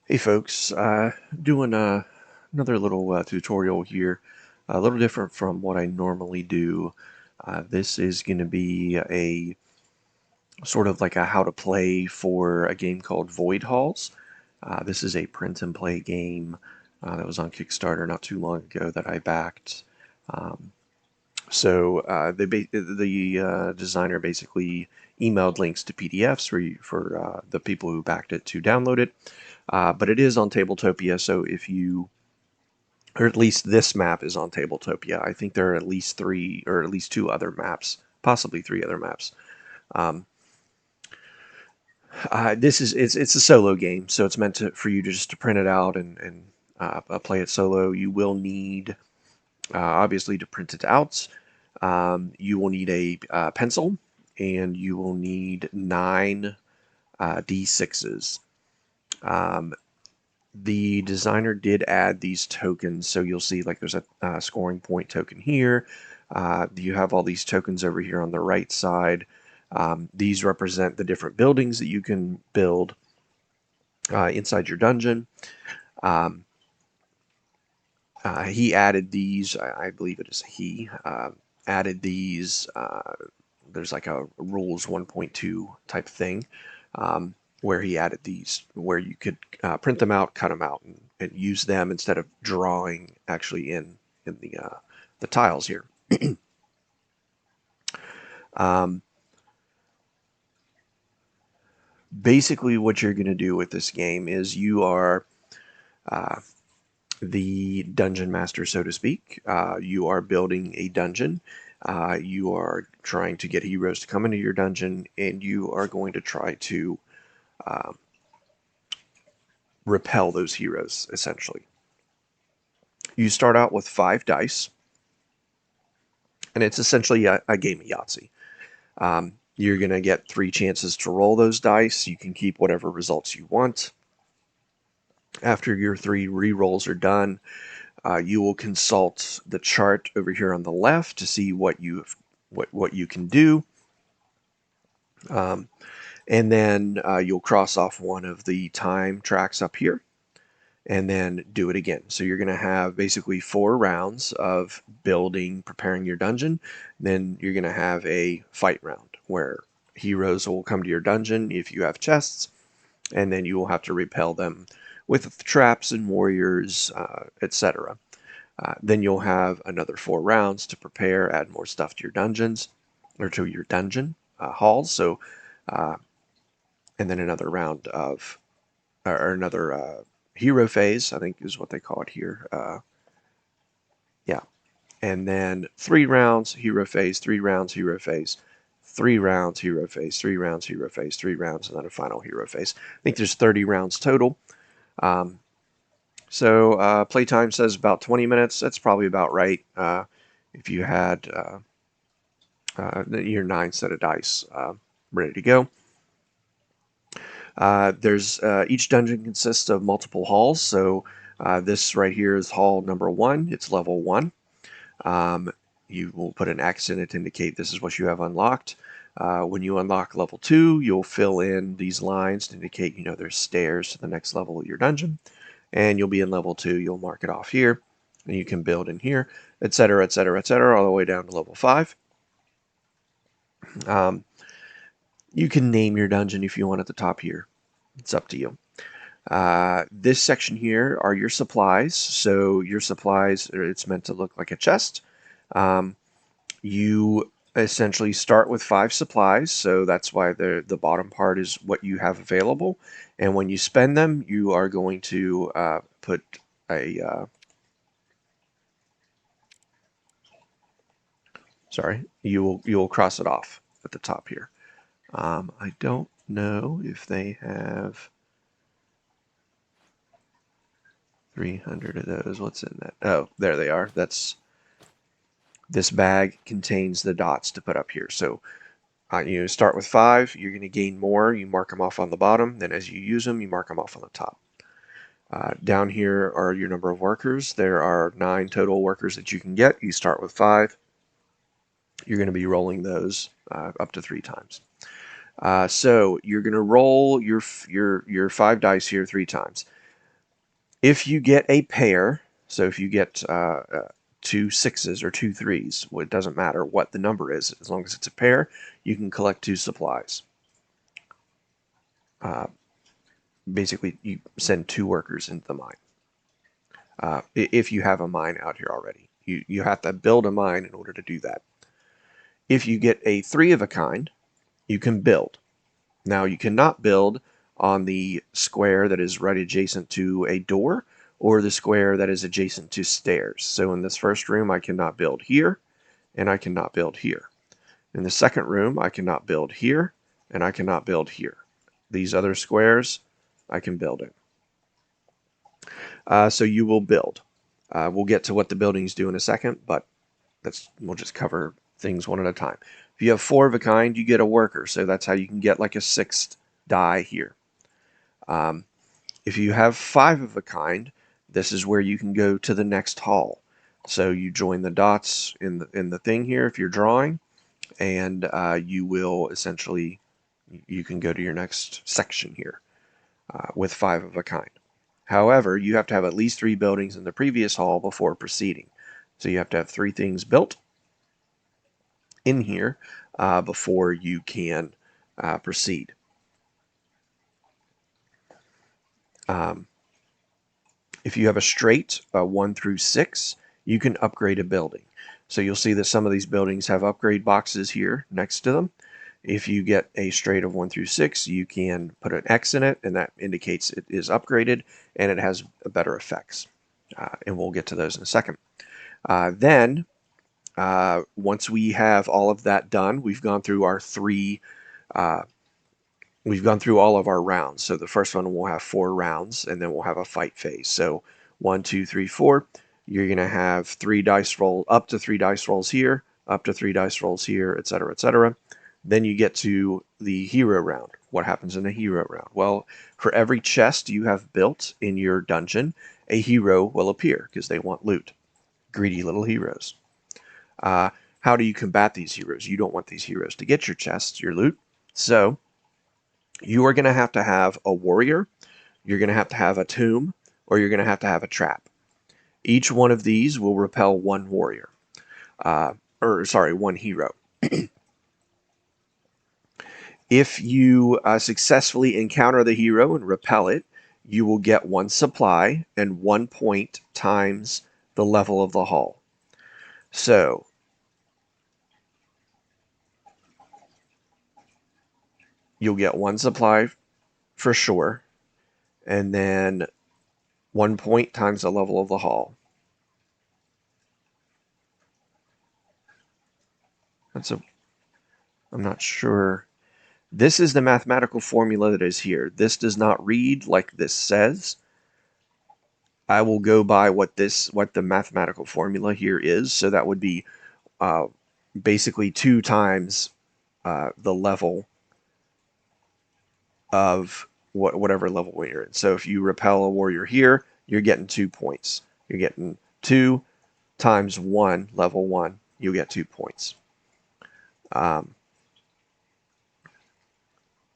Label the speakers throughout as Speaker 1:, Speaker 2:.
Speaker 1: Hey folks, doing another little tutorial here, a little different from what I normally do. This is going to be a sort of like a how to play for a game called Void Halls. This is a print and play game that was on Kickstarter not too long ago that I backed. Um, the designer basically emailed links to PDFs for the people who backed it to download it. But it is on Tabletopia, so if you, or at least this map is on Tabletopia. I think there are at least three, or at least two other maps, possibly three other maps. Um, this is it's a solo game, so it's meant for you to just to print it out and play it solo. You will need obviously to print it out. You will need a pencil, and you will need 9 D6s. Um, the designer did add these tokens, so you'll see like there's a scoring point token here. You have all these tokens over here on the right side. These represent the different buildings that you can build inside your dungeon. Um, he added these, I believe it is he, added these. There's like a rules 1.2 type thing where he added these, where you could print them out, cut them out, and use them instead of drawing actually in the tiles here. um, Basically, what you're going to do with this game is you are uh, the dungeon master, so to speak. You are building a dungeon. You are trying to get heroes to come into your dungeon, and you are going to try to uh, repel those heroes, essentially. You start out with 5 dice, and it's essentially a game of Yahtzee. You're going to get 3 chances to roll those dice. You can keep whatever results you want. After your 3 re-rolls are done, you will consult the chart over here on the left to see what you can do. And then you'll cross off one of the time tracks up here and then do it again. So you're going to have basically 4 rounds of building, preparing your dungeon. Then you're going to have a fight round where heroes will come to your dungeon if you have chests, and then you will have to repel them with traps and warriors, etc. Then you'll have another 4 rounds to prepare, add more stuff to your dungeons, or to your dungeon halls. So, uh, and then another round of, or another hero phase, I think is what they call it here. Yeah. And then 3 rounds, hero phase, 3 rounds, hero phase, 3 rounds, hero phase, 3 rounds, hero phase, 3 rounds, and then a final hero phase. I think there's 30 rounds total. So playtime says about 20 minutes. That's probably about right. If you had your 9 set of dice ready to go. There's each dungeon consists of multiple halls. So this right here is hall number 1. It's level 1. You will put an X in it to indicate this is what you have unlocked. When you unlock level 2, you'll fill in these lines to indicate, there's stairs to the next level of your dungeon. And you'll be in level 2. You'll mark it off here. And you can build in here, etc., etc., etc., all the way down to level 5. Um, you can name your dungeon if you want at the top here. It's up to you. This section here are your supplies. So your supplies, it's meant to look like a chest. You essentially start with 5 supplies, so that's why the bottom part is what you have available. And when you spend them, you are going to put a sorry, you will cross it off at the top here. I don't know if they have 300 of those. What's in that? Oh, there they are. This bag contains the dots to put up here. So you start with 5. You're going to gain more. You mark them off on the bottom. Then as you use them, you mark them off on the top. Down here are your number of workers. There are 9 total workers that you can get. You start with 5. You're going to be rolling those up to 3 times. So you're going to roll your 5 dice here 3 times. If you get a pair, so if you get 2 6s or 2 3s, well, it doesn't matter what the number is, as long as it's a pair, you can collect 2 supplies. Basically, you send 2 workers into the mine. If you have a mine out here already, you have to build a mine in order to do that. If you get a 3 of a kind, you can build. Now, you cannot build on the square that is right adjacent to a door or the square that is adjacent to stairs. So in this first room, I cannot build here, and I cannot build here. In the second room, I cannot build here, and I cannot build here. These other squares, I can build in. So you will build. We'll get to what the buildings do in a second, but we'll just cover things one at a time. If you have 4 of a kind, you get a worker, so that's how you can get like a 6th die here. If you have 5 of a kind, this is where you can go to the next hall. So you join the dots in the thing here if you're drawing, and you will essentially, you can go to your next section here with 5 of a kind. However, you have to have at least 3 buildings in the previous hall before proceeding. So you have to have 3 things built in here before you can proceed. If you have a straight 1 through 6, you can upgrade a building. So you'll see that some of these buildings have upgrade boxes here next to them. If you get a straight of 1 through 6, you can put an X in it, and that indicates it is upgraded and it has better effects. And we'll get to those in a second. Then, once we have all of that done, we've gone through our we've gone through all of our rounds. So the first one will have 4 rounds, and then we'll have a fight phase. So 1, 2, 3, 4. You're going to have 3 dice roll, up to 3 dice rolls here, up to 3 dice rolls here, etc., etc. Then you get to the hero round. What happens in the hero round? Well, for every chest you have built in your dungeon, a hero will appear because they want loot. Greedy little heroes. How do you combat these heroes? You don't want these heroes to get your chests, your loot. So you are going to have a warrior, you're going to have a tomb, or you're going to have a trap. Each one of these will repel 1 warrior. One hero. If you successfully encounter the hero and repel it, you will get 1 supply and 1 point times the level of the hall. So you'll get 1 supply for sure, and then 1 point times the level of the hall. I'm not sure. This is the mathematical formula that is here. This does not read like this says. I will go by what the mathematical formula here is. So that would be basically 2 times the level of whatever level you're in. So if you repel a warrior here, you're getting 2 points. You're getting 2 times 1, level 1, you'll get 2 points.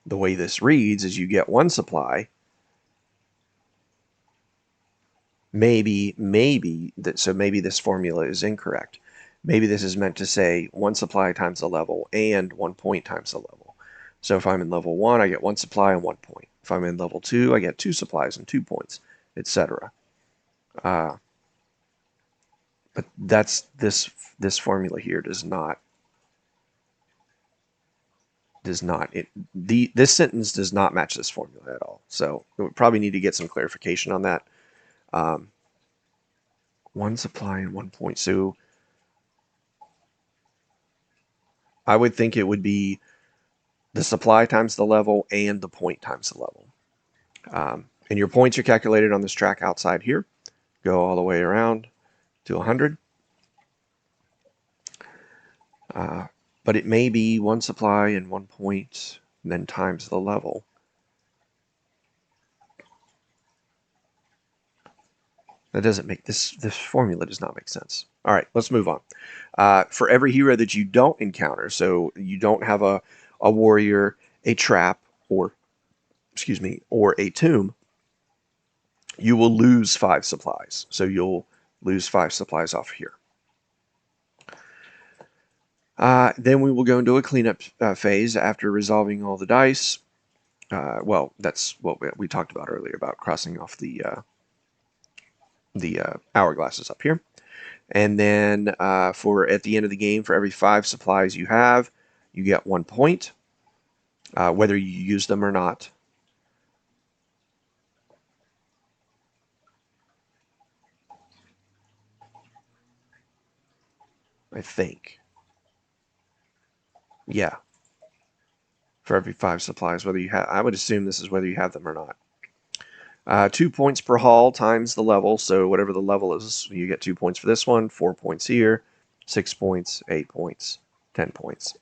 Speaker 1: The way this reads is you get 1 supply. Maybe this formula is incorrect. Maybe this is meant to say 1 supply times the level and 1 point times the level. So if I'm in level 1, I get 1 supply and 1 point. If I'm in level 2, I get 2 supplies and 2 points, etc. But this formula here does not. This sentence does not match this formula at all. So we would probably need to get some clarification on that. 1 supply and 1 point. So I would think it would be the supply times the level and the point times the level. And your points are calculated on this track outside here. Go all the way around to 100. But it may be 1 supply and 1 point, and then times the level. That doesn't make this formula does not make sense. All right, let's move on. For every hero that you don't encounter, so you don't have a warrior, a trap, or a tomb, you will lose 5 supplies. So you'll lose 5 supplies off here. Then we will go into a cleanup phase after resolving all the dice. Well, that's what we talked about earlier about crossing off the hourglasses up here. And then for at the end of the game, for every 5 supplies you have, you get 1 point, whether you use them or not. I think. Yeah. For every 5 supplies, whether you have, I would assume this is whether you have them or not. 2 points per haul times the level, so whatever the level is, you get 2 points for this one, 4 points here, 6 points, 8 points, 10 points.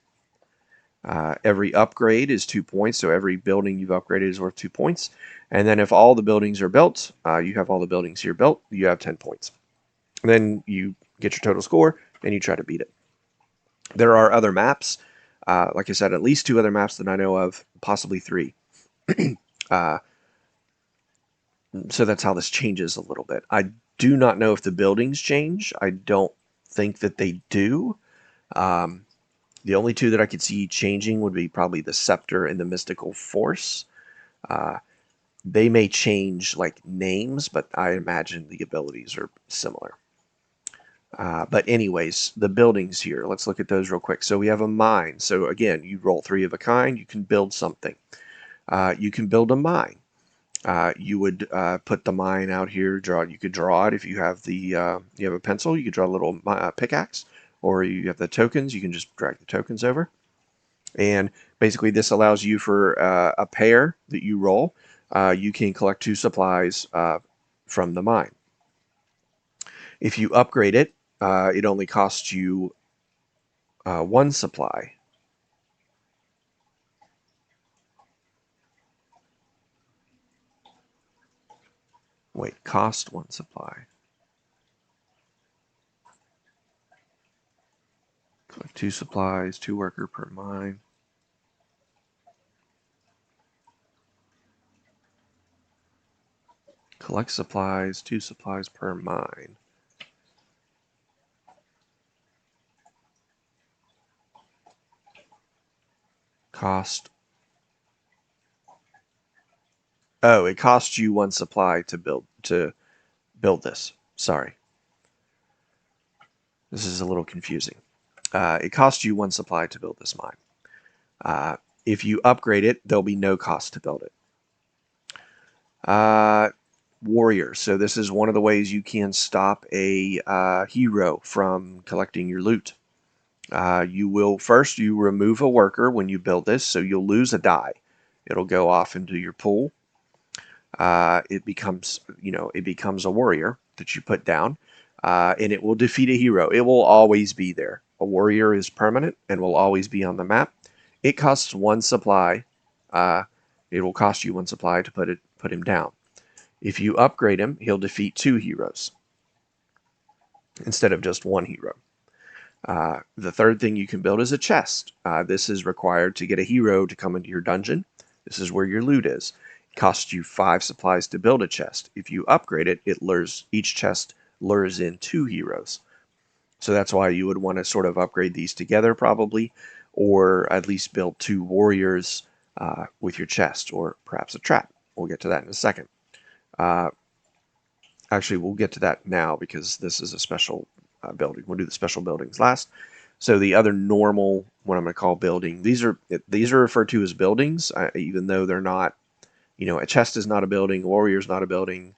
Speaker 1: Every upgrade is 2 points, so every building you've upgraded is worth 2 points. And then if all the buildings are built, you have all the buildings here built, you have 10 points. And then you get your total score, and you try to beat it. There are other maps. Like I said, at least 2 other maps that I know of, possibly 3. So that's how this changes a little bit. I do not know if the buildings change. I don't think that they do. The only 2 that I could see changing would be probably the Scepter and the Mystical Force. They may change like names, but I imagine the abilities are similar. But anyways, the buildings here, let's look at those real quick. So we have a mine. So again, you roll 3 of a kind, you can build something. You can build a mine. You would put the mine out here. You could draw it if you have the you have a pencil. You could draw a little pickaxe, or you have the tokens. You can just drag the tokens over, and basically this allows you for a pair that you roll. You can collect 2 supplies from the mine. If you upgrade it, it only costs you 1 supply. Wait, cost 1 supply. Collect 2 supplies, 2 worker per mine. Collect supplies, 2 supplies per mine. Cost. Oh, it costs you 1 supply to build this. Sorry. This is a little confusing. It costs you 1 supply to build this mine. If you upgrade it, there'll be no cost to build it. Warrior. So this is one of the ways you can stop a hero from collecting your loot. You remove a worker when you build this, so you'll lose a die. It'll go off into your pool. It becomes a warrior that you put down, and it will defeat a hero. It will always be there. A warrior is permanent and will always be on the map. It costs 1 supply. It will cost you 1 supply to put him down. If you upgrade him, he'll defeat 2 heroes instead of just 1 hero. The third thing you can build is a chest. This is required to get a hero to come into your dungeon. This is where your loot is. It costs you 5 supplies to build a chest. If you upgrade it, each chest lures in 2 heroes. So that's why you would want to sort of upgrade these together probably, or at least build 2 warriors with your chest, or perhaps a trap. We'll get to that in a second. Actually, we'll get to that now because this is a special building. We'll do the special buildings last. So the other normal, what I'm going to call building, these are referred to as buildings, even though they're not. A chest is not a building. A warrior is not a building.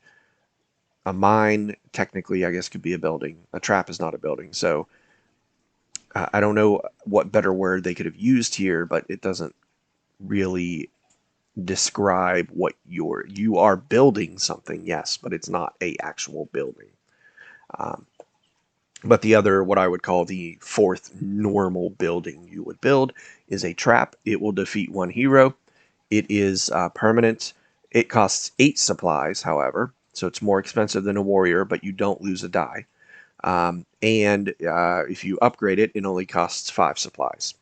Speaker 1: A mine, technically, I guess, could be a building. A trap is not a building. So I don't know what better word they could have used here, but it doesn't really describe what you are building something, yes, but it's not a actual building. But the other, what I would call the 4th normal building you would build, is a trap. It will defeat 1 hero. It is permanent. It costs 8 supplies, however, so it's more expensive than a warrior, but you don't lose a die. And if you upgrade it, it only costs 5 supplies.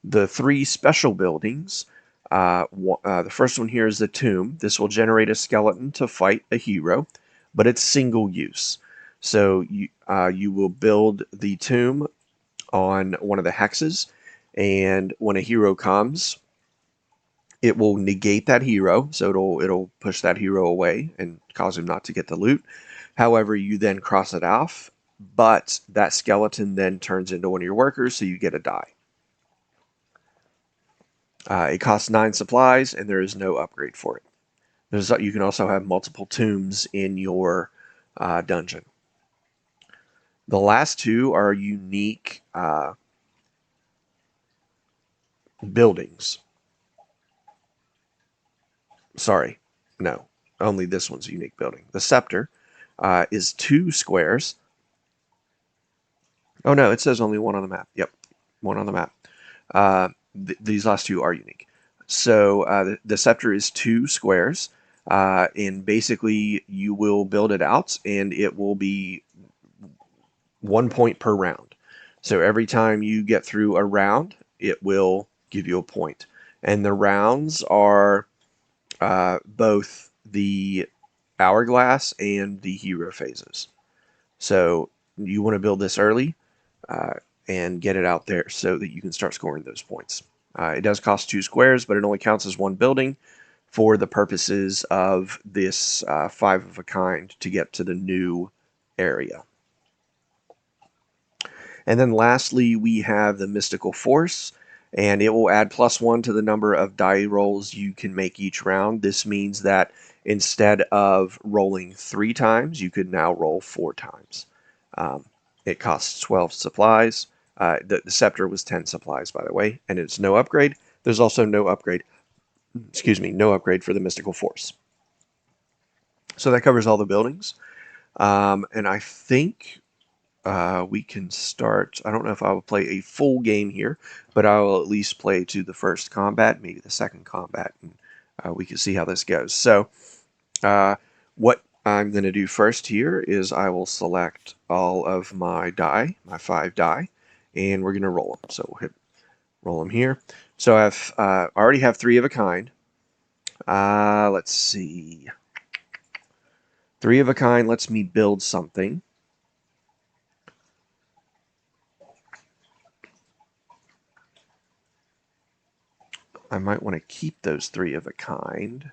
Speaker 1: The 3 special buildings, The first one here is the tomb. This will generate a skeleton to fight a hero, but it's single use. So you will build the tomb on one of the hexes, and when a hero comes, it will negate that hero, so it'll push that hero away and cause him not to get the loot. However, you then cross it off, but that skeleton then turns into one of your workers, so you get a die. It costs 9 supplies, and there is no upgrade for it. You can also have multiple tombs in your dungeon. The last two are unique buildings. Sorry, no, only this one's a unique building. The scepter is 2 squares. Oh no, it says only 1 on the map. Yep, 1 on the map. These last 2 are unique. So the scepter is 2 squares, and basically you will build it out, and it will be 1 point per round. So every time you get through a round, it will give you a point. And the rounds are both the hourglass and the hero phases. So you want to build this early and get it out there so that you can start scoring those points. It does cost 2 squares, but it only counts as 1 building for the purposes of this 5 of a kind to get to the new area. And then lastly, we have the Mystical Force, and it will add +1 to the number of die rolls you can make each round. This means that instead of rolling 3 times, you could now roll 4 times. It costs 12 supplies. The scepter was 10 supplies, by the way, and it's no upgrade. There's also no upgrade, no upgrade for the Mystical Force. So that covers all the buildings. And I think we can start. I don't know if I will play a full game here, but I will at least play to the first combat, maybe the second combat, and we can see how this goes. So what I'm going to do first here is I will select all of my die, my 5 die, and we're going to roll them. So we'll hit roll them here. So I already have 3 of a kind. Let's see. 3 of a kind lets me build something. I might want to keep those 3 of a kind.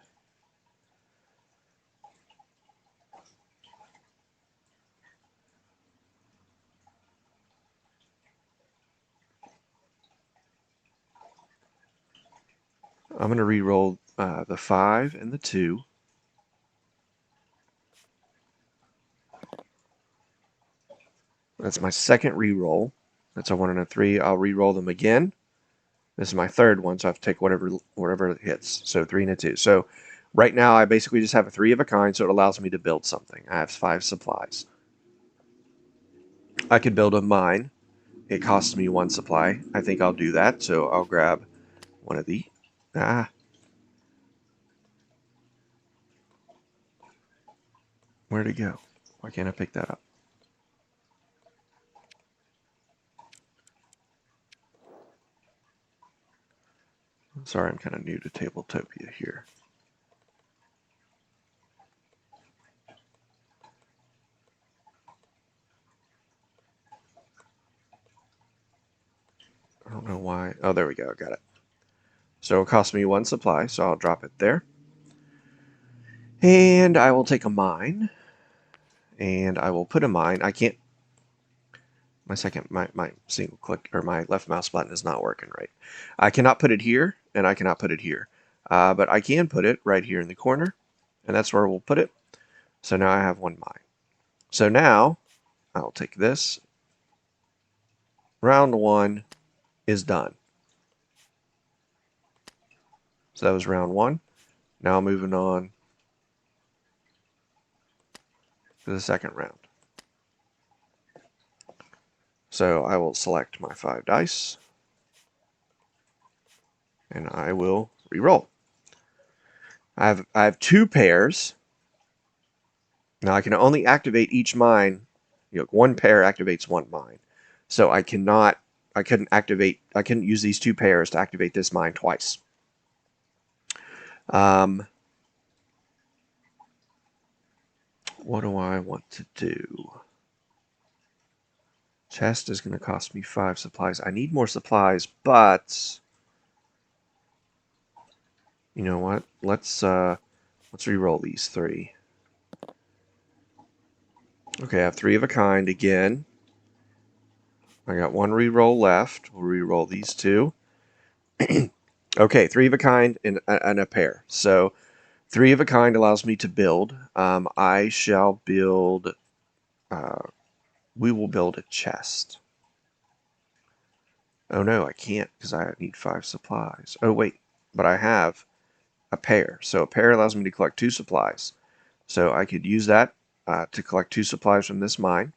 Speaker 1: I'm going to re-roll the 5 and the 2. That's my second re-roll. That's a 1 and a 3. I'll re-roll them again. This is my third one, so I have to take whatever hits. So 3 and a 2. So right now I basically just have a 3 of a kind, so it allows me to build something. I have 5 supplies. I could build a mine. It costs me 1 supply. I think I'll do that, so I'll grab one of the... Where'd it go? Why can't I pick that up? Sorry, I'm kind of new to Tabletopia here. I don't know why. Oh, there we go. I got it. So it cost me 1 supply, so I'll drop it there. And I will take a mine. And I will put a mine. I can't... My single click, or my left mouse button is not working right. I cannot put it here, and I cannot put it here. But I can put it right here in the corner. And that's where we'll put it. So now I have 1 mine. So now, I'll take this. Round 1 is done. So that was round 1. Now moving on to the second round. So I will select my 5 dice. And I will re-roll. I have 2 pairs. Now I can only activate each mine. 1 pair activates 1 mine. So I couldn't use these 2 pairs to activate this mine twice. What do I want to do? Chest is going to cost me 5 supplies. I need more supplies, but you know what? Let's re-roll these 3. Okay, I have 3 of a kind again. I got 1 re-roll left. We'll re-roll these 2. Okay, 3 of a kind and a pair. So 3 of a kind allows me to build. I shall build. We will build a chest. Oh no, I can't because I need 5 supplies. Oh wait, but I have a pair. So a pair allows me to collect 2 supplies. So I could use that to collect 2 supplies from this mine.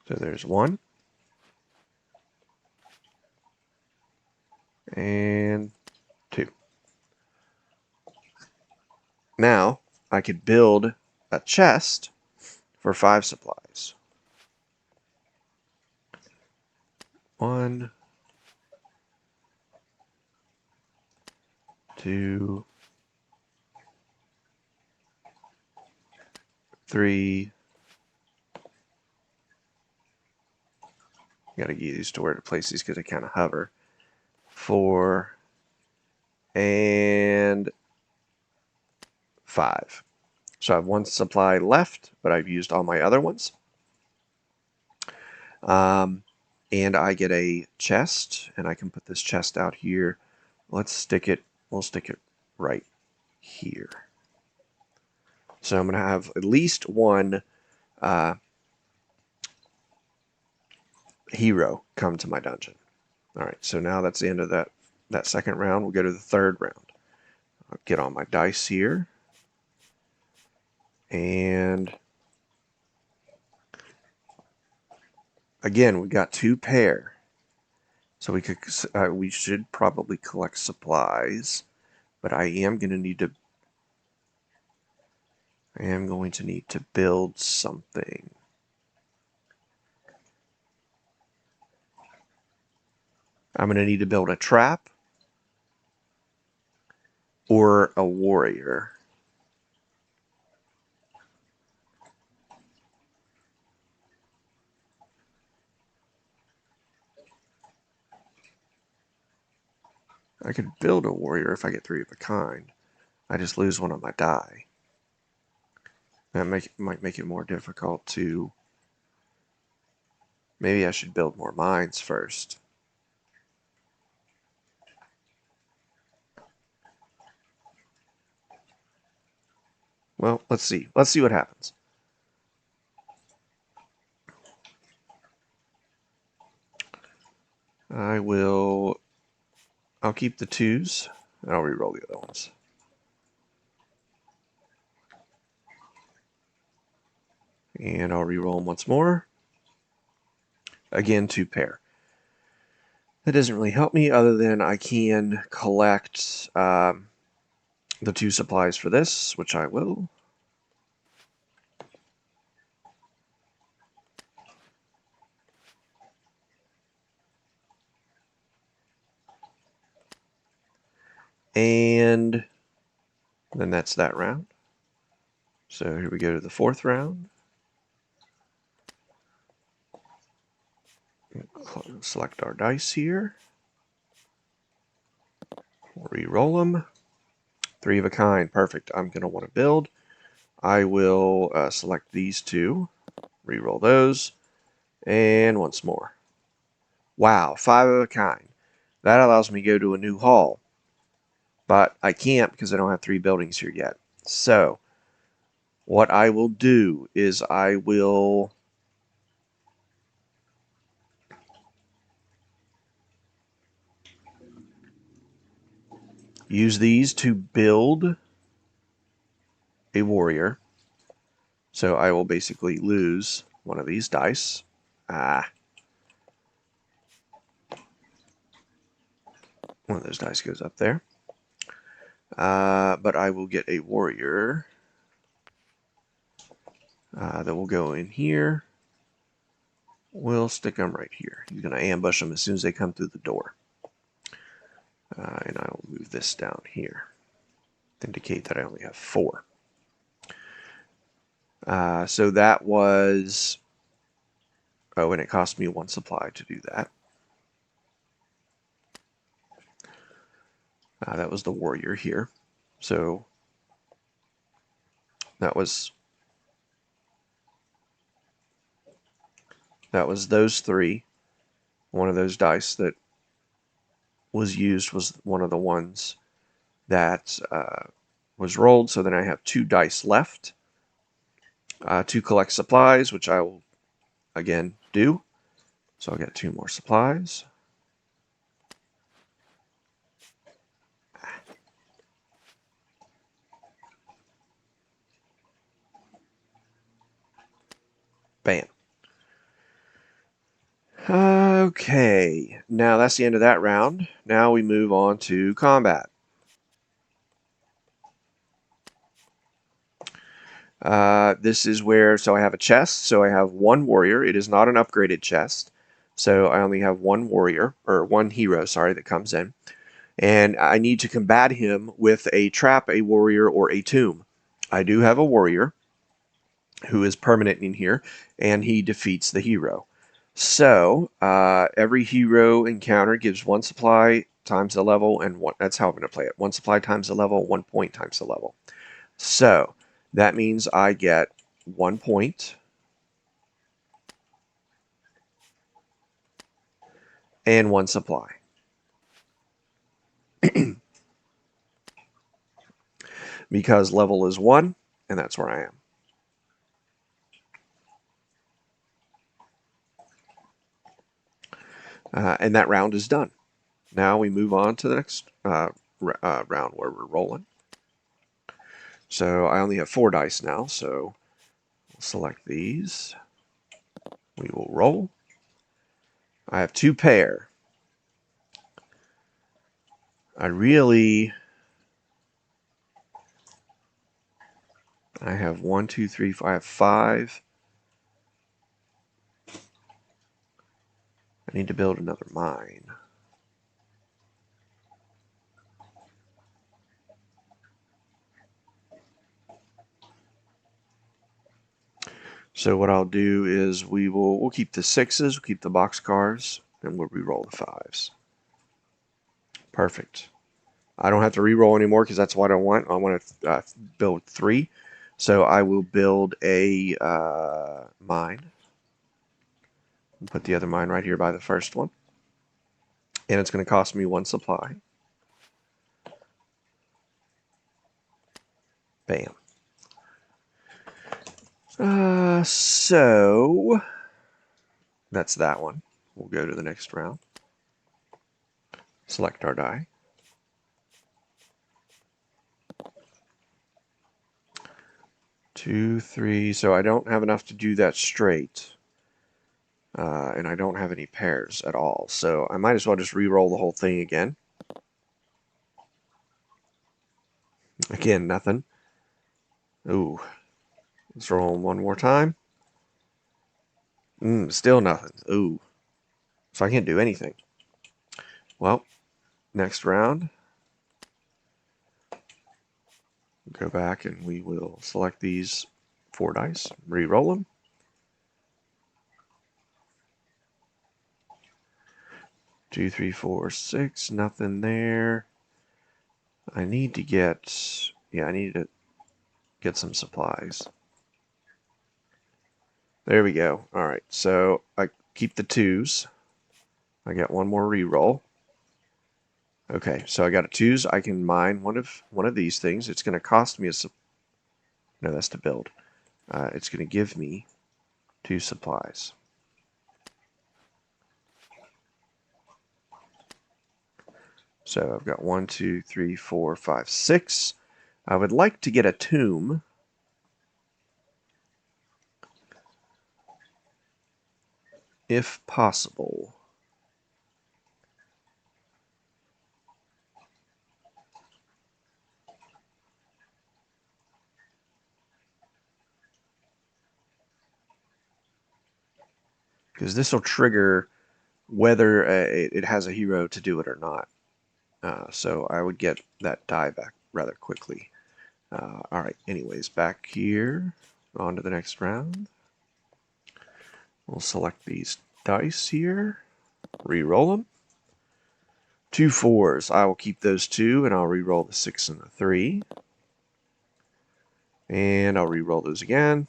Speaker 1: So there's 1 and 2. Now I could build a chest for 5 supplies. 1, 2, 3. Got to get used to where to place these because they kind of hover. 4 and 5. So I have 1 supply left, but I've used all my other ones. And I get a chest, and I can put this chest out here. We'll stick it right here. So I'm going to have at least 1 hero come to my dungeon. All right, so now that's the end of that second round. We'll go to the third round. I'll get on my dice here. And again, we got 2 pair. So we should probably collect supplies, but I am going to need to build something. I'm going to need to build a trap or a warrior. I could build a warrior if I get 3 of a kind. I just lose 1 on my die. That might make it more difficult to... Maybe I should build more mines first. Well, let's see. Let's see what happens. I'll keep the 2s, and I'll re-roll the other ones. And I'll re-roll them once more. Again, 2 pair. That doesn't really help me other than I can collect the 2 supplies for this, which I will. And then that's that round. So here we go to the 4th round. Select our dice here. Re-roll them. 3 of a kind. Perfect. I'm going to want to build. I will select these 2. Re-roll those. And once more. Wow, 5 of a kind. That allows me to go to a new hall. But I can't because I don't have 3 buildings here yet. So what I will do is I will use these to build a warrior. So I will basically lose 1 of these dice. One of those dice goes up there. But I will get a warrior that will go in here. We'll stick him right here. He's going to ambush them as soon as they come through the door. And I'll move this down here to indicate that I only have 4. So that was... Oh, and it cost me 1 supply to do that. That was the warrior here. So that was those 3. One of those dice that was used was one of the ones that was rolled. So then I have 2 dice left to collect supplies, which I will again do. So I'll get 2 more supplies. Bam. Okay, now that's the end of that round. Now we move on to combat. This is where, so I have a chest, so I have 1 warrior. It is not an upgraded chest, so I only have 1 warrior, or 1 hero, sorry, that comes in. And I need to combat him with a trap, a warrior, or a tomb. I do have a warrior who is permanent in here, and he defeats the hero. So every hero encounter gives 1 supply times the level, and that's how I'm going to play it. 1 supply times the level, 1 point times the level. So that means I get 1 point and 1 supply. Because level is 1, and that's where I am. And that round is done. Now we move on to the next round where we're rolling. So I only have 4 dice now, so we'll select these. We will roll. I have 2 pair. I have 1, 2, 3, 4, I have 5. I need to build another mine. So what I'll do is we'll keep the 6s, we'll keep the boxcars, and we'll re-roll the 5s. Perfect. I don't have to re-roll anymore because that's what I want. I want to build 3. So I will build a mine. Put the other mine right here by the first one. And it's going to cost me 1 supply. Bam. So that's that one. We'll go to the next round. Select our die. 2, 3. So I don't have enough to do that straight. And I don't have any pairs at all. So I might as well just re-roll the whole thing again. Again, nothing. Ooh. Let's roll one more time. Still nothing. Ooh. So I can't do anything. Well, next round. Go back and we will select these 4 dice. Re-roll them. 2, 3, 4, 6. Nothing there. I need to get... Yeah, I need to get some supplies. There we go. Alright, so I keep the 2s. I got 1 more re-roll. Okay, so I got a 2s. I can mine one of these things. It's going to cost me a... No, that's to build. It's going to give me 2 supplies. So I've got 1, 2, 3, 4, 5, 6. I would like to get a tomb. If possible. because this will trigger whether it has a hero to do it or not. So I would get that die back rather quickly. All right, anyways, back here, on to the next round. We'll select these dice here, re-roll them. 2 4s. I will keep those 2, and I'll re-roll the 6 and the 3. And I'll re-roll those again.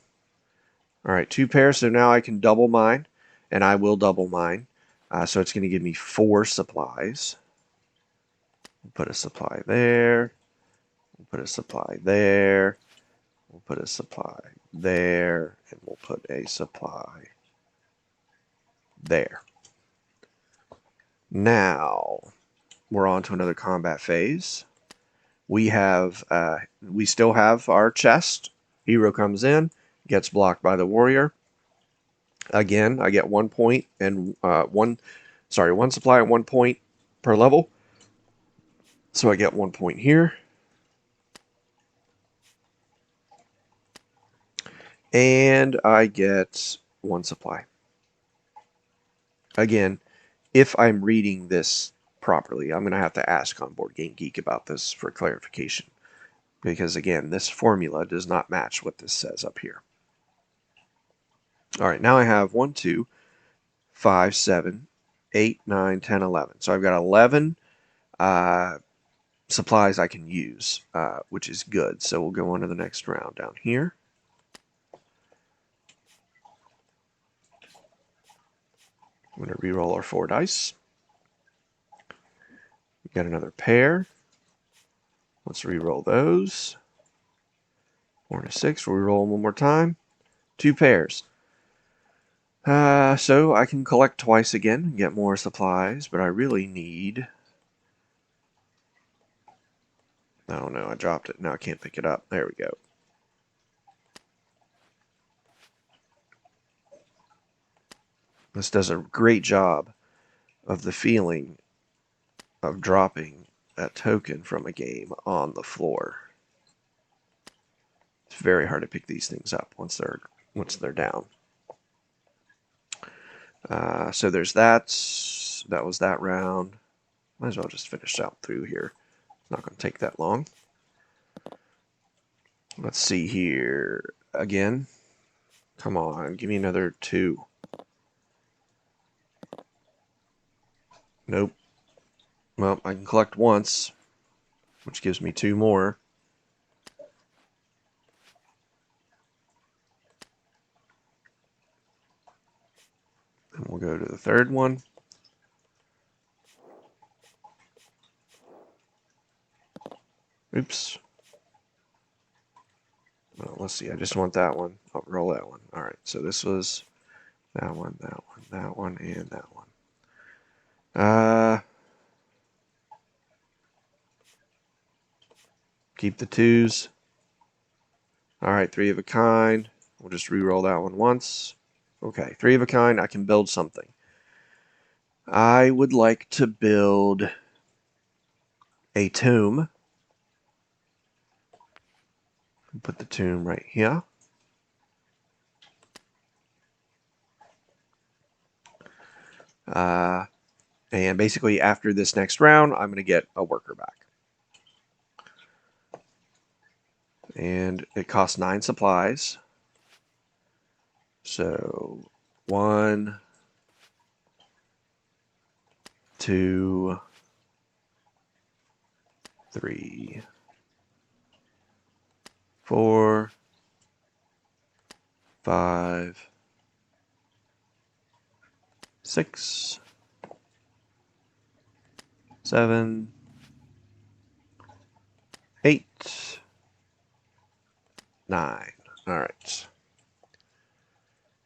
Speaker 1: All right, 2 pairs, so now I can double mine, and I will double mine. So it's going to give me 4 supplies. We'll put a supply there. We'll put a supply there. We'll put a supply there, and we'll put a supply there. Now we're on to another combat phase. We still have our chest. Hero comes in, gets blocked by the warrior. Again, I get 1 point and one supply at 1 point per level. So I get 1 point here. And I get 1 supply. Again, if I'm reading this properly, I'm going to have to ask on BoardGameGeek about this for clarification. Because again, this formula does not match what this says up here. All right, now I have 1, 2, 5, 7, 8, 9, 10, 11. So I've got 11 supplies I can use, which is good. So we'll go on to the next round down here. I'm going to re-roll our 4 dice. We got another pair. Let's re-roll those. 4 and a 6. We'll re-roll them one more time. 2 pairs. So I can collect twice again and get more supplies, but I really need... Oh no, I dropped it. Now I can't pick it up. There we go. This does a great job of the feeling of dropping that token from a game on the floor. It's very hard to pick these things up once they're down. So there's that. That was that round. Might as well just finish out through here. It's not going to take that long. Let's see here. Again. Come on, give me another 2. Nope. Well, I can collect once, which gives me 2 more. And we'll go to the third one. Oops. Well, let's see. I just want that one. I'll roll that one. All right. So this was that one, that one, that one, and that one. Keep the 2s. All right. 3 of a kind. We'll just re-roll that one once. Okay. 3 of a kind. I can build something. I would like to build a tomb. Put the tomb right here. And basically after this next round, I'm going to get a worker back. And it costs 9 supplies. So 1, 2, 3, 4, 5, 6, 7, 8, 9. All right.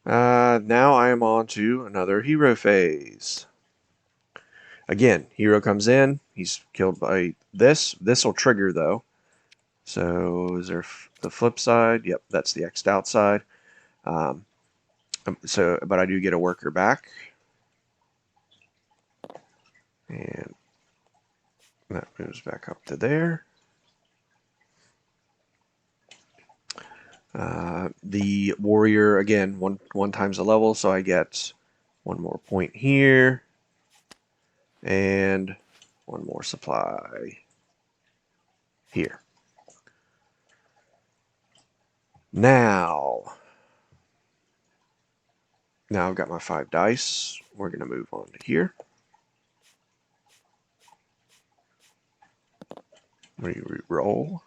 Speaker 1: Now I am on to another hero phase. Again, hero comes in. He's killed by this. This will trigger, though. So is there the flip side? Yep, that's the X'd out side. But I do get a worker back. And that moves back up to there. The warrior, again, one times the level, so I get One more point here. And one more supply here. Now I've got my 5 dice. We're going to move on to here. Re-roll.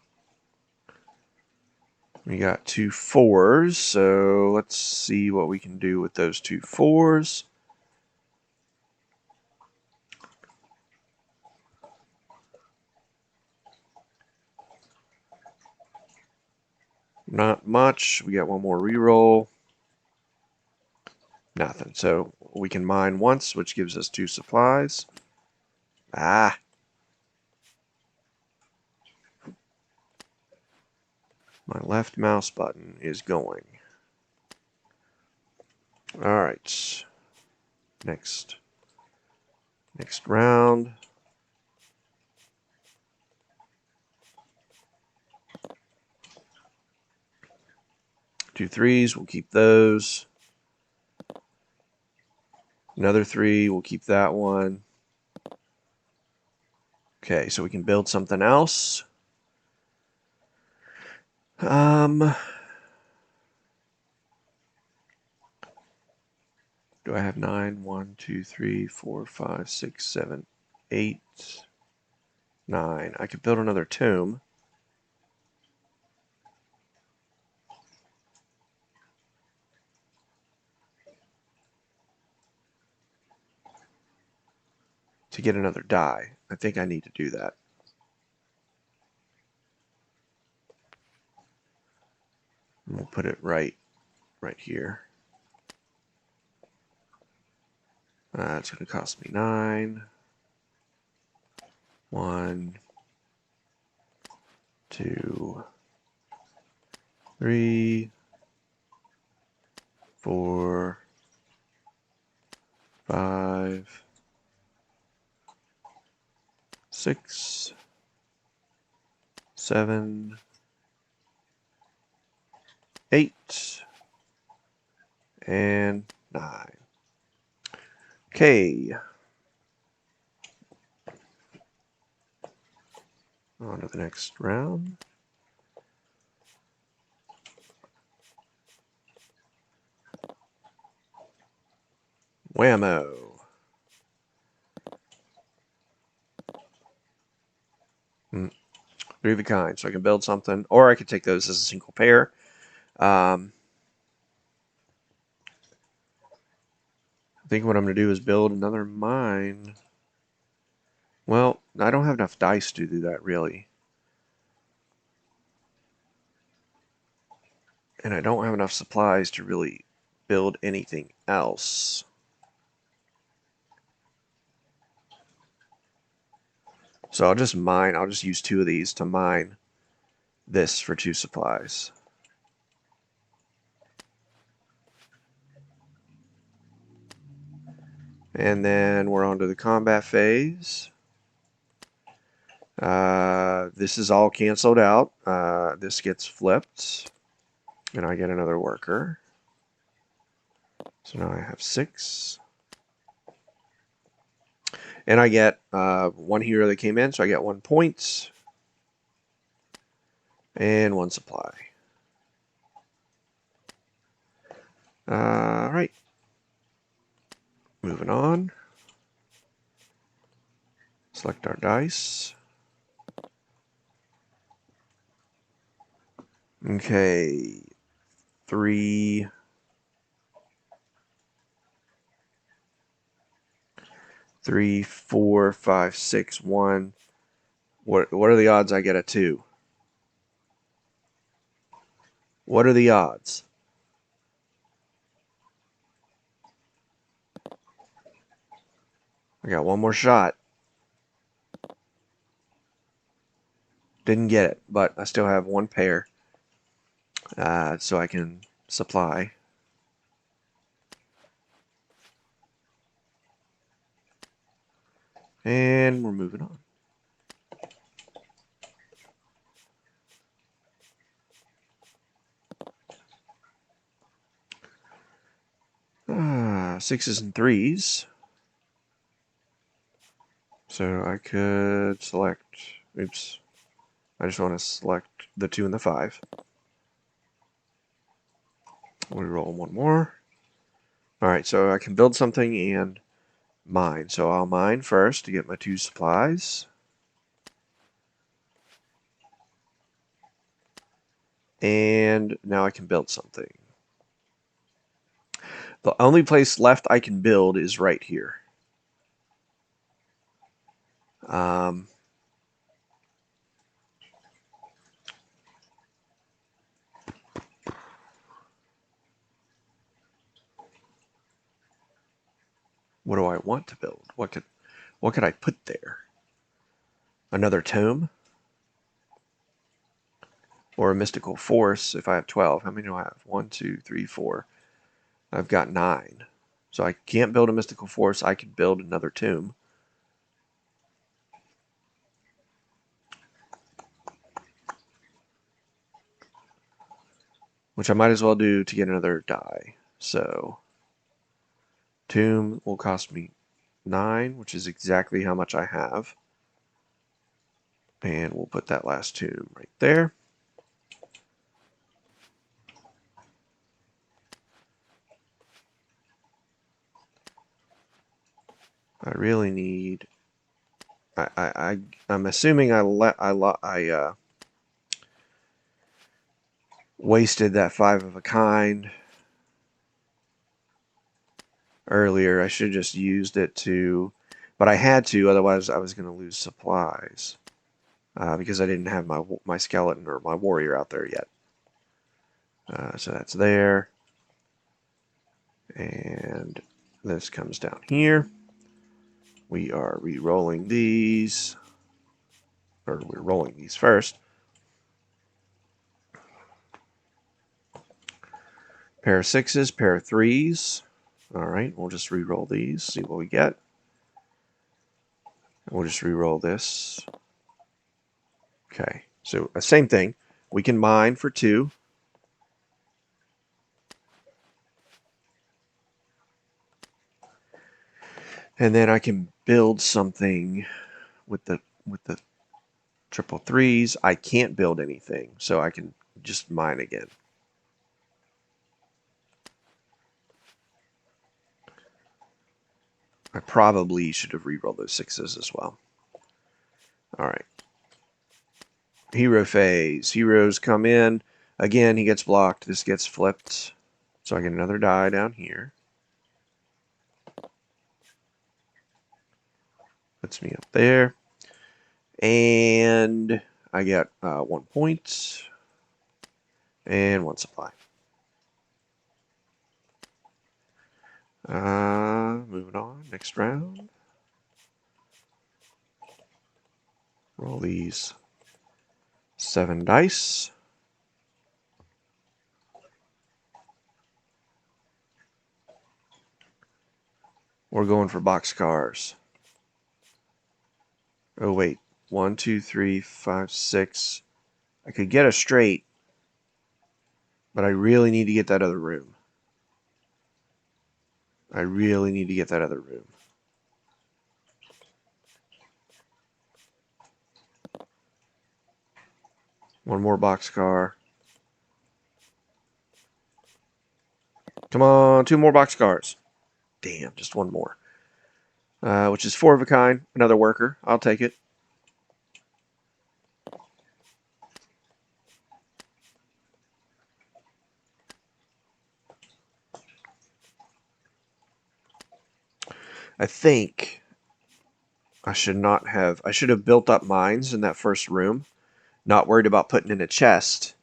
Speaker 1: We got 2 4s, so let's see what we can do with those 2 4s. Not much. We got one more reroll. Nothing. So we can mine once, which gives us 2 supplies. Ah. My left mouse button is going. All right. Next round. 2 3s. We'll keep those. Another 3. We'll keep that one. Okay, so we can build something else. Do I have 9? 1, 2, 3, 4, 5, 6, 7, 8, 9. I could build another tomb. To get another die. I think I need to do that. And we'll put it right here. It's going to cost me 9. 1, 2, 3, 4, 5, 6, 7, 8, and 9. Okay. On to the next round. Whammo. 3 of a kind, so I can build something, or I could take those as a single pair. I think what I'm going to do is build another mine. Well, I don't have enough dice to do that, really. And I don't have enough supplies to really build anything else. So I'll just mine. I'll just use 2 of these to mine this for 2 supplies. And then we're on to the combat phase. This is all canceled out. This gets flipped. And I get another worker. So now I have 6. And I get 1 hero that came in, so I get 1 point. And 1 supply. Alright. Moving on. Select our dice. Okay. 3. 3, 4, 5, 6, 1. What are the odds I get a 2? What are the odds? I got 1 more shot. Didn't get it, but I still have 1 pair. So I can supply. And we're moving on. sixes and threes. So I could select, oops, I just want to select the 2 and the 5. We roll one more. Alright, so I can build something and mine. So I'll mine first to get my 2 supplies. And now I can build something. The only place left I can build is right here. What do I want to build? What could I put there? Another tome? Or a mystical force if I have 12. How many do I have? 1, 2, 3, 4. I've got 9. So I can't build a mystical force. I could build another tomb. Which I might as well do to get another die. So tomb will cost me 9, which is exactly how much I have. And we'll put that last tomb right there. I really need. I'm assuming I wasted that 5 of a kind earlier. I should have just used it to, but I had to, otherwise I was going to lose supplies because I didn't have my skeleton or my warrior out there yet. So that's there, and this comes down here. We are re-rolling these, or we're rolling these first. Pair of 6s, pair of 3s. All right, we'll just re-roll these, see what we get. We'll just re-roll this. Okay, so same thing. We can mine for 2. And then I can build something with the triple 3s. I can't build anything, so I can just mine again. I probably should have re-rolled those 6s as well. All right. Hero phase. Heroes come in. Again, he gets blocked. This gets flipped. So I get another die down here. Puts me up there. And I get 1 point and 1 supply. Moving on. Next round. Roll these 7 dice. We're going for boxcars. Oh, wait. 1, 2, 3, 5, 6. I could get a straight, but I really need to get that other room. I really need to get that other room. One more boxcar. Come on, 2 more boxcars. Damn, just 1 more. Which is 4 of a kind. Another worker. I'll take it. I think I should have built up mines in that first room. Not worried about putting in a chest.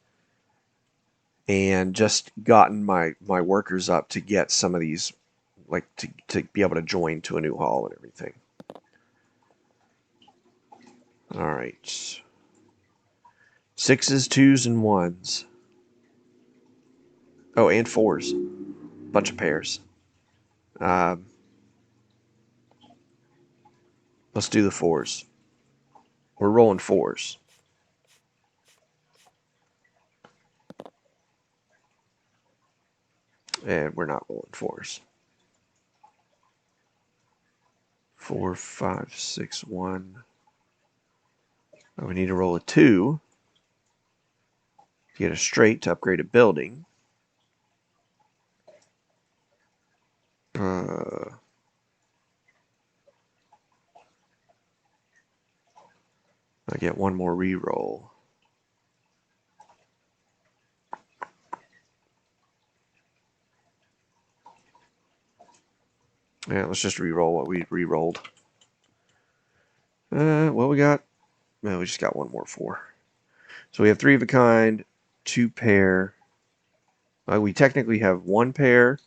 Speaker 1: And just gotten my workers up to get some of these, like to be able to join to a new hall and everything. All right. 6s, 2s, and 1s. Oh, and 4s. Bunch of pairs. Let's do the 4s. We're rolling 4s. And we're not rolling 4s. 4, 5, 6, 1. Oh, we need to roll a 2 to get a straight to upgrade a building. I get one more reroll. Yeah, let's just reroll what we rerolled. What we got? No, we just got one more 4. So we have 3 of a kind, 2 pair. We technically have 1 pair,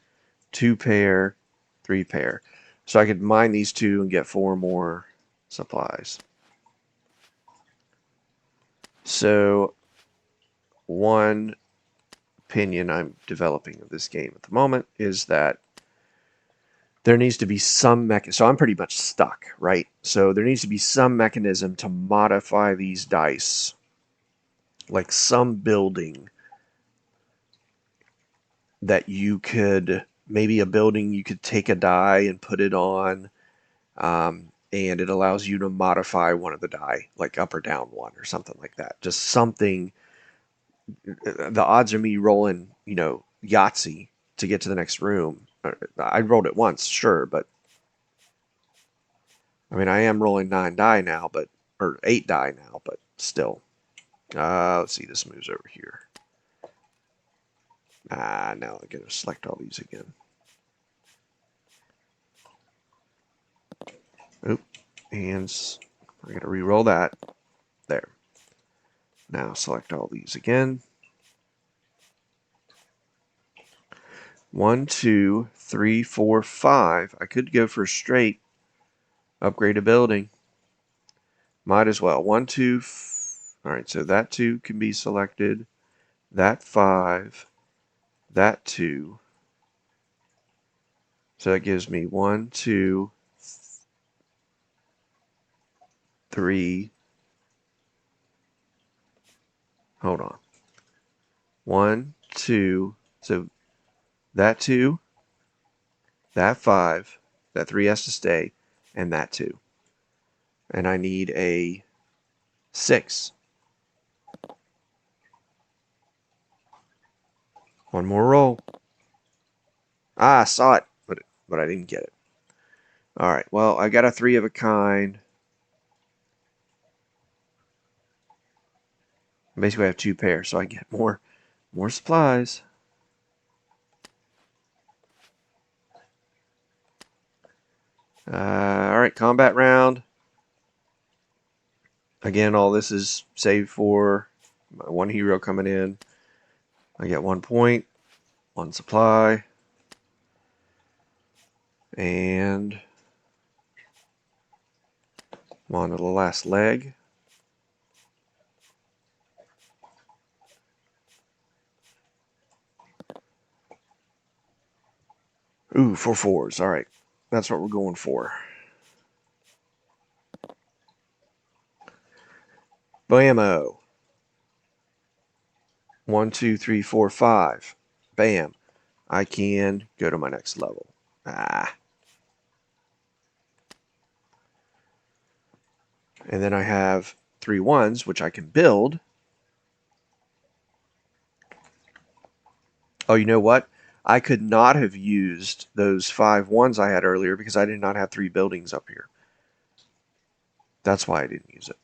Speaker 1: 2 pair, 3 pair. So I could mine these 2 and get 4 more supplies. So one opinion I'm developing of this game at the moment is that there needs to be some mechanism. So I'm pretty much stuck, right? So there needs to be some mechanism to modify these dice, like some building that you could, maybe a building you could take a die and put it on, and it allows you to modify one of the die, like up or down one or something like that. Just something. The odds of me rolling, Yahtzee to get to the next room. I rolled it once, sure, but I mean, I am rolling 9 die now, or 8 die now, but still. Let's see, this moves over here. Now I gotta select all these again. Oop, hands. I gotta re-roll that. There. Now select all these again. 1, 2, 3, 4, 5. I could go for straight. Upgrade a building. Might as well. 1, 2. All right, so that 2 can be selected. That 5. That 2. So that gives me 1, 2, 3. Hold on. 1, 2. So that 2, that 5, that 3 has to stay, and that 2. And I need a 6. One more roll. I saw it, but I didn't get it. All right, well, I got a 3 of a kind. Basically, I have 2 pairs, so I get more supplies. All right, combat round. Again, all this is saved for my 1 hero coming in. I get 1 point, 1 supply, and I'm on to the last leg. Ooh, 4 4s. All right, that's what we're going for. Blammo. 1, 2, 3, 4, 5. Bam. I can go to my next level. And then I have 3 1s, which I can build. Oh, you know what? I could not have used those 5 1s I had earlier because I did not have 3 buildings up here. That's why I didn't use it.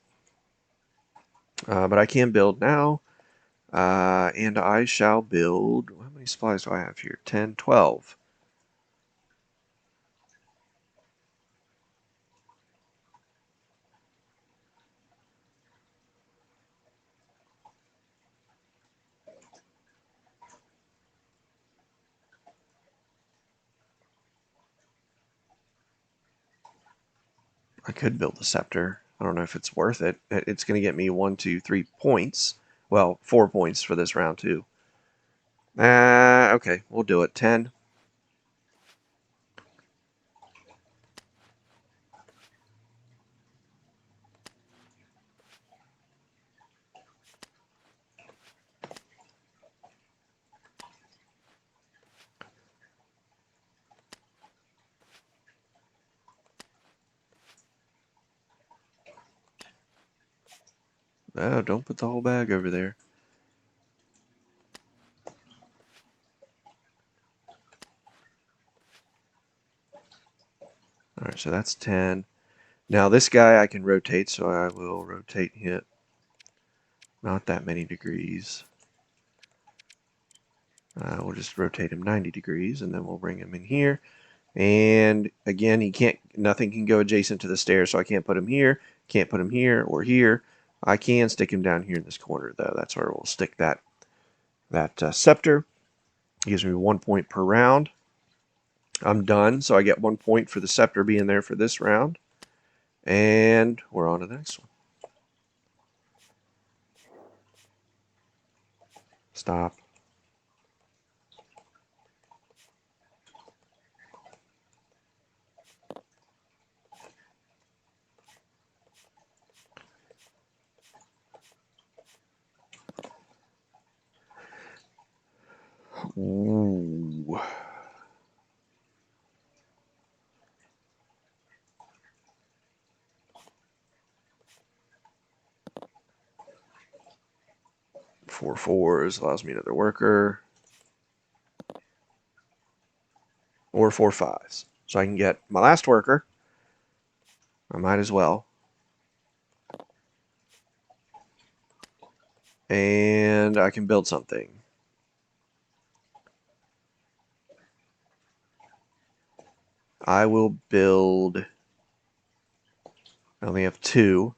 Speaker 1: But I can build now. And I shall build. How many supplies do I have here? 10, 12. I could build a scepter. I don't know if it's worth it. It's going to get me 1, 2, 3 points. Well, 4 points for this round, too. Okay, we'll do it. 10. Oh, don't put the whole bag over there. Alright, so that's 10. Now this guy I can rotate, so I will rotate him. Not that many degrees. We'll just rotate him 90 degrees, and then we'll bring him in here. And again, nothing can go adjacent to the stairs, so I can't put him here, can't put him here or here. I can stick him down here in this corner, though. That's where we'll stick that scepter. It gives me 1 point per round. I'm done, so I get 1 point for the scepter being there for this round. And we're on to the next one. Stop. Ooh. Four fours allows me another worker. Or 4 fives. So I can get my last worker. I might as well. And I can build something. I will build. I only have 2.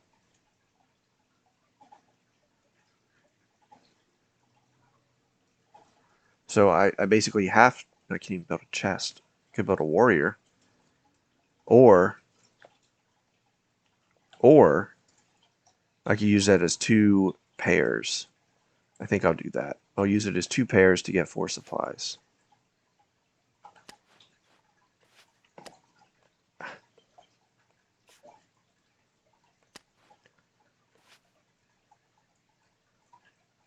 Speaker 1: So I basically have. I can't even build a chest. I could build a warrior. Or I could use that as 2 pairs. I think I'll do that. I'll use it as 2 pairs to get 4 supplies.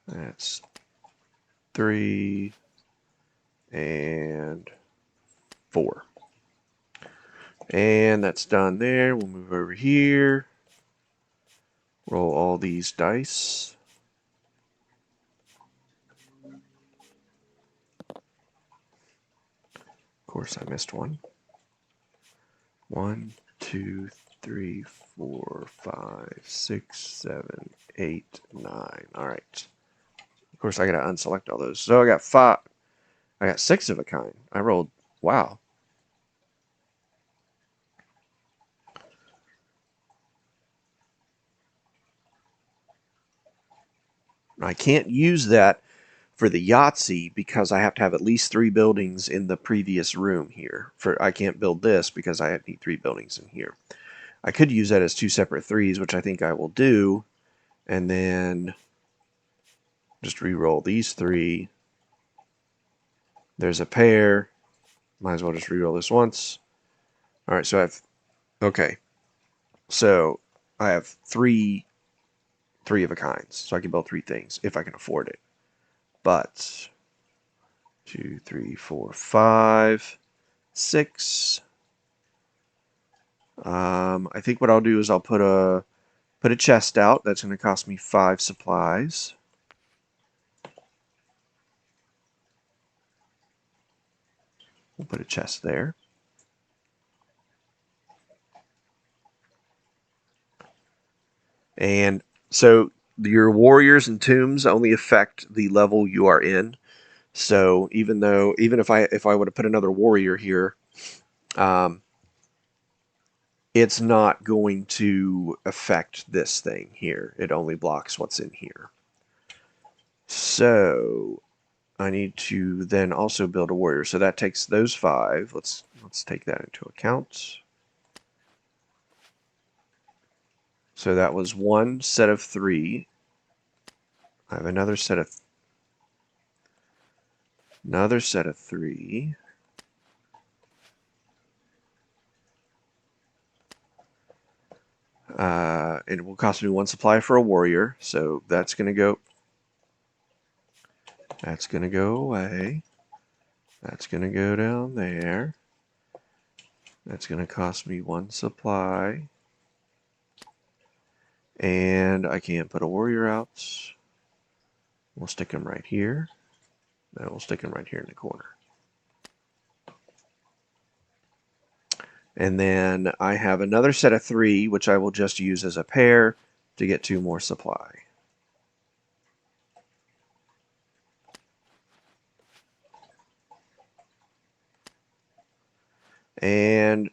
Speaker 1: That's 3 and 4. And that's done there. We'll move over here. Roll all these dice. Of course, I missed one. 1, 2, 3, 4, 5, 6, 7, 8, 9. All right. Of course, I gotta unselect all those. So I got 5. I got 6 of a kind. I rolled. Wow. I can't use that for the Yahtzee because I have to have at least 3 buildings in the previous room here. I can't build this because I need 3 buildings in here. I could use that as 2 separate 3s, which I think I will do, and then just re-roll these 3. There's a pair. Might as well just re-roll this once. All right, so I have. Okay, so I have 3 of a kinds, so I can build 3 things if I can afford it. But 2, 3, 4, 5, 6. I think what I'll do is I'll put a chest out. That's going to cost me 5 supplies. We'll put a chest there. And so your warriors and tombs only affect the level you are in. So even if I would have put another warrior here, it's not going to affect this thing here. It only blocks what's in here. So I need to then also build a warrior. So that takes those 5. Let's take that into account. So that was 1 set of 3. I have another set of 3. It will cost me 1 supply for a warrior, so that's going to go. That's going to go away. That's going to go down there. That's going to cost me 1 supply. And I can put a warrior out. We'll stick him right here. No, we'll stick him right here in the corner. And then I have another set of 3, which I will just use as a pair to get 2 more supply. And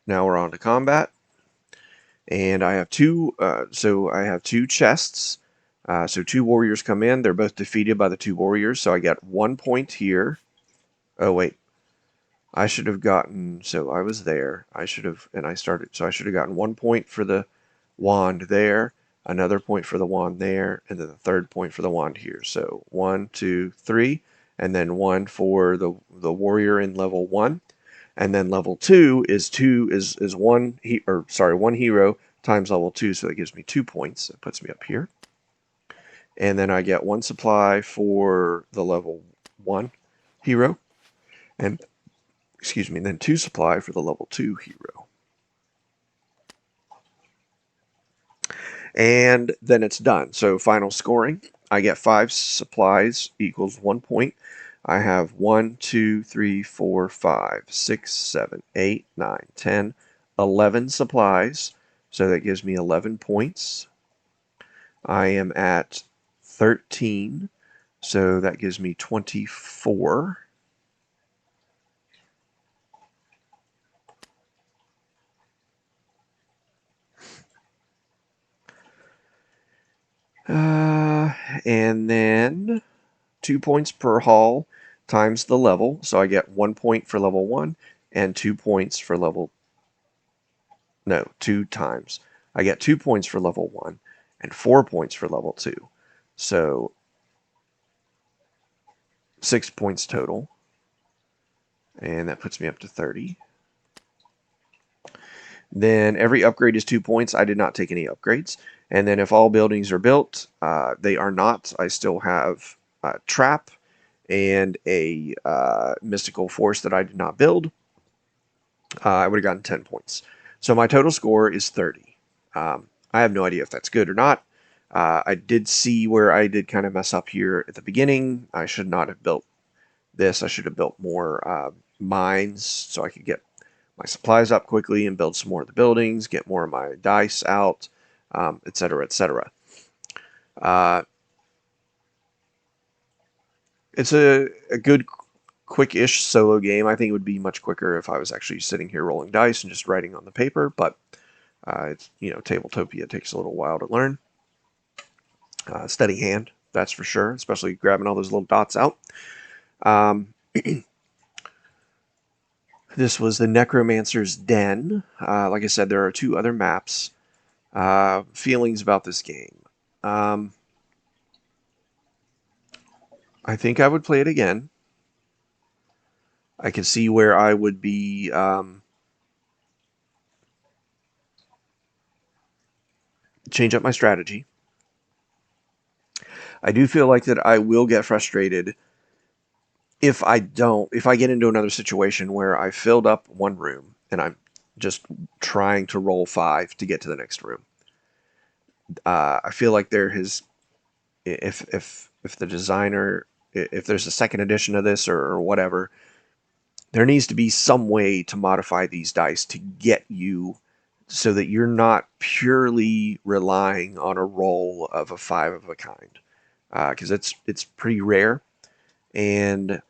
Speaker 1: now we're on to combat. And I have 2, so I have 2 chests. So 2 warriors come in. They're both defeated by the 2 warriors. So I get 1 point here. Oh, wait. I should have gotten, so I was there. I should have, and I started, so I should have gotten 1 point for the wand there, another point for the wand there, and then the 3rd point for the wand here. So 1, 2, 3, and then 1 for the warrior in level 1. And then level 2 is 1 hero times level 2, so that gives me 2 points. It puts me up here. And then I get 1 supply for the level 1 hero, and then 2 supply for the level 2 hero. And then it's done. So final scoring, I get 5 supplies equals 1 point. I have 1, 2, 3, 4, 5, 6, 7, 8, 9, 10, 11 supplies. So that gives me 11 points. I am at 13. So that gives me 24. And then 2 points per haul times the level. So I get 1 point for level 1 and 2 points for level, no, 2 times. I get 2 points for level 1 and 4 points for level 2. So 6 points total. And that puts me up to 30. Then every upgrade is 2 points. I did not take any upgrades. And then if all buildings are built, they are not. I still have a trap and a mystical force that I did not build. I would have gotten 10 points. So my total score is 30. I have no idea if that's good or not. I did see where I did kind of mess up here at the beginning. I should not have built this. I should have built more mines so I could get my supplies up quickly and build some more of the buildings, get more of my dice out, etc., etc. It's a good, quick-ish solo game. I think it would be much quicker if I was actually sitting here rolling dice and just writing on the paper, but it's, Tabletopia takes a little while to learn. Steady hand, that's for sure, especially grabbing all those little dots out. This was the Necromancer's Den. Like I said, there are 2 other maps. Feelings about this game. I think I would play it again. I can see where I would be change up my strategy. I do feel like that I will get frustrated if I get into another situation where I filled up one room and I'm just trying to roll 5 to get to the next room. I feel like there has, if the designer, if there's a second edition of this or whatever, there needs to be some way to modify these dice to get you so that you're not purely relying on a roll of a 5 of a kind, because it's pretty rare, and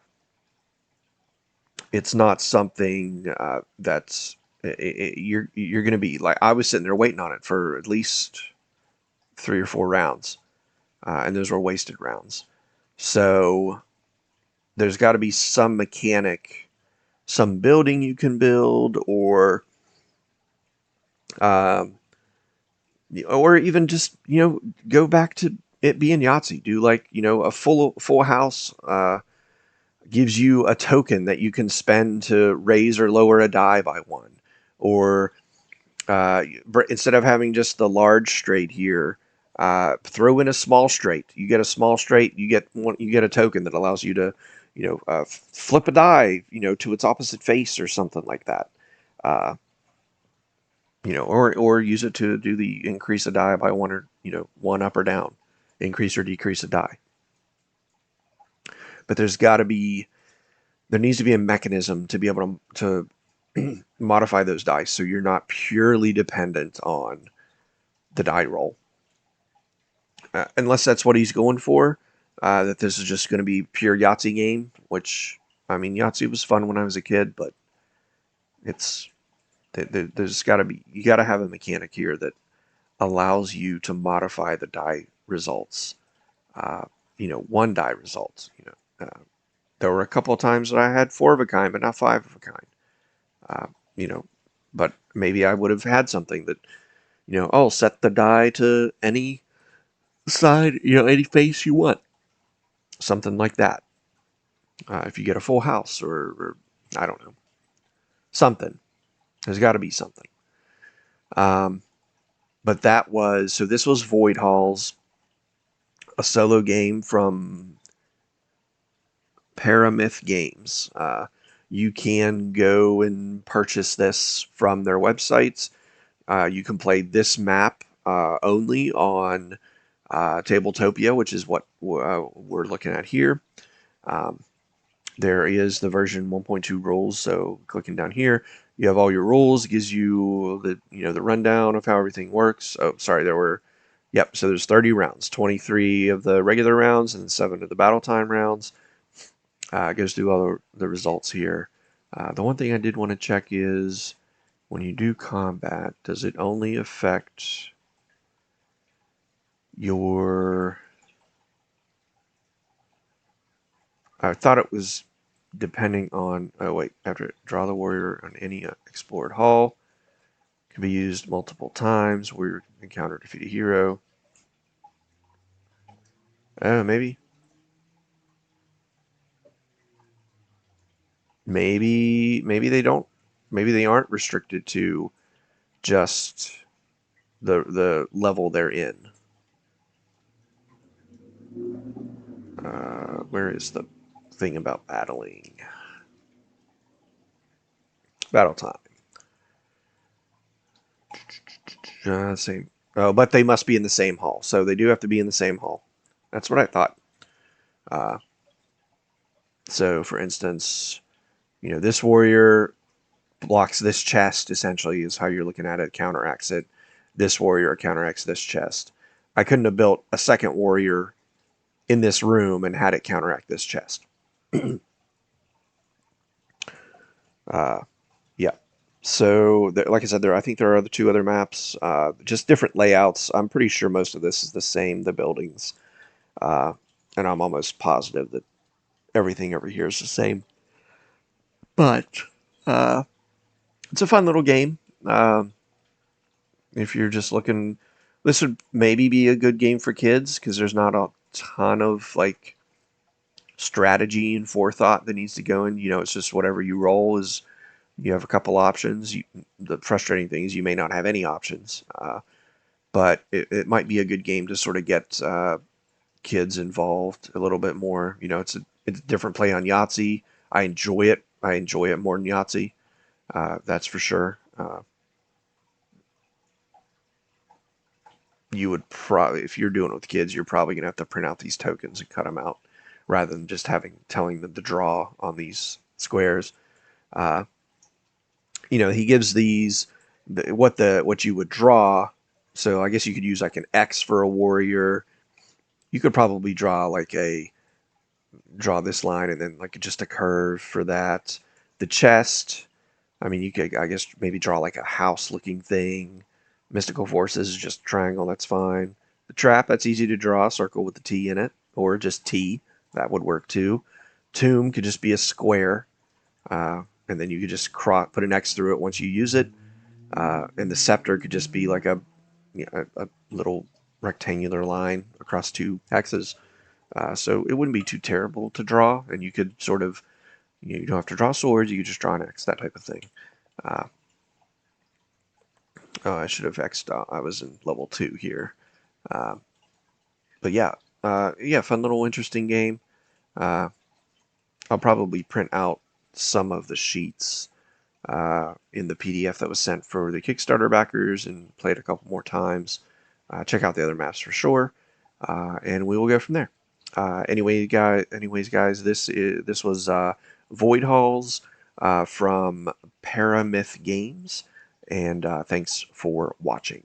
Speaker 1: it's not something that's you're going to be like, I was sitting there waiting on it for at least 3 or 4 rounds, and those were wasted rounds. So there's got to be some mechanic, some building you can build, or even just go back to it being Yahtzee. Do like a full house gives you a token that you can spend to raise or lower a die by 1, or instead of having just the large straight here, throw in a small straight. You get a small straight, you get a token that allows you to flip a die to its opposite face or something like that. or use it to do the increase a die by one, or one up or down, increase or decrease a die. But there needs to be a mechanism to be able to modify those dice, so you're not purely dependent on the die roll, unless that's what he's going for. That this is just going to be pure Yahtzee game, which, I mean, Yahtzee was fun when I was a kid, but it's there's got to be, you got to have a mechanic here that allows you to modify the die results. Uh, one die results. There were a couple of times that I had four of a kind, but not five of a kind. Uh, you know, but maybe I would have had something that, oh, set the die to any side, any face you want, something like that. If you get a full house, or I don't know, something. There's got to be something. Um, but this was Void Halls, a solo game from Paramyth Games. You can go and purchase this from their websites. You can play this map only on Tabletopia, which is what we're looking at here. Um, there is the version 1.2 rules, so clicking down here, you have all your rules. It gives you the rundown of how everything works. Oh, sorry, so there's 30 rounds, 23 of the regular rounds and 7 of the battle time rounds. It goes through all the results here. The one thing I did want to check is, when you do combat, does it only affect your... I thought it was depending on... Oh, wait. After draw the warrior on any explored hall. Can be used multiple times. Warrior encounter defeat a hero. Maybe. Maybe they don't. Maybe they aren't restricted to just the level they're in. Where is the thing about battling? Battle time. Same. Oh, but they must be in the same hall, so they do have to be in the same hall. That's what I thought. Uh, so, for instance, this warrior blocks this chest, essentially, is how you're looking at it, counteracts it. This warrior counteracts this chest. I couldn't have built a second warrior in this room and had it counteract this chest. Yeah. So, like I said, I think there are the two other maps, just different layouts. I'm pretty sure most of this is the same, the buildings, uh, and I'm almost positive that everything over here is the same. But uh, it's a fun little game. If you're just looking, this would maybe be a good game for kids, because there's not a ton of like strategy and forethought that needs to go in. It's just whatever you roll is. You have a couple options. The frustrating thing is you may not have any options, but it might be a good game to sort of get kids involved a little bit more. It's a different play on Yahtzee. I enjoy it. I enjoy it more than Yahtzee. That's for sure. You would probably, if you're doing it with kids, you're probably gonna have to print out these tokens and cut them out, rather than just telling them to draw on these squares. Uh, he gives these what you would draw. So I guess you could use like an X for a warrior. You could probably draw this line and then like just a curve for that. The chest, I mean, you could, I guess, maybe draw like a house looking thing. Mystical forces is just a triangle, that's fine. The trap, that's easy to draw, circle with the T in it, or just T, that would work too. Tomb could just be a square, and then you could just put an X through it once you use it. And the scepter could just be like a little rectangular line across two X's. So it wouldn't be too terrible to draw, and you could sort of, you don't have to draw swords, you could just draw an X, that type of thing. Oh, I should have X'd out. I was in level 2 here. But yeah, fun little interesting game. I'll probably print out some of the sheets in the PDF that was sent for the Kickstarter backers and played a couple more times. Check out the other maps for sure, and we will go from there. Anyways, guys, this was Void Halls from Paramyth Games, and thanks for watching.